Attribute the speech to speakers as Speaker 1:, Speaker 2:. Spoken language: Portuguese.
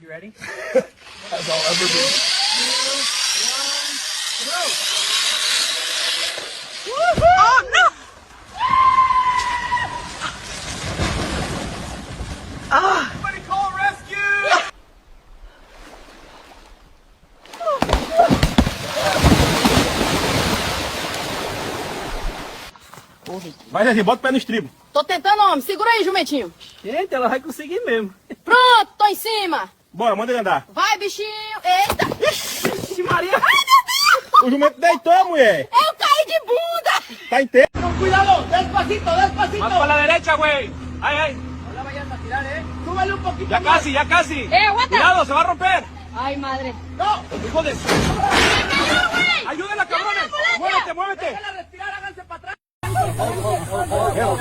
Speaker 1: You ready?
Speaker 2: That's all ever been.
Speaker 3: Oh, no!
Speaker 2: Somebody call rescue! Vai, Zezinho, bota o pé no estribo.
Speaker 4: Tô tentando, homem. Segura aí, jumentinho.
Speaker 1: Gente, ela vai conseguir mesmo.
Speaker 4: Pronto, tô em cima.
Speaker 2: Bora, manda ele andar.
Speaker 4: Vai, bichinho. Eita.
Speaker 1: Ixi, Maria!
Speaker 4: Ai, meu
Speaker 2: O jumento deitou, mulher.
Speaker 4: Deus. Eu caí de bunda.
Speaker 2: Tá inteiro.
Speaker 3: Cuidado, despacito, despacito.
Speaker 1: Más para la derecha, güey. Ay, ay.
Speaker 3: No la vayas a tirar, Súbele un poquito
Speaker 1: Ya
Speaker 3: más.
Speaker 1: casi, ya casi.
Speaker 4: Aguanta.
Speaker 1: Cuidado, se va a romper.
Speaker 4: Ay, madre.
Speaker 3: No,
Speaker 1: Hijo de...
Speaker 4: ¡Me cayó, güey!
Speaker 1: Ayúdenla, cabrones. Muévete, muévete.
Speaker 3: déjala respirar, háganse para atrás.
Speaker 2: Hell,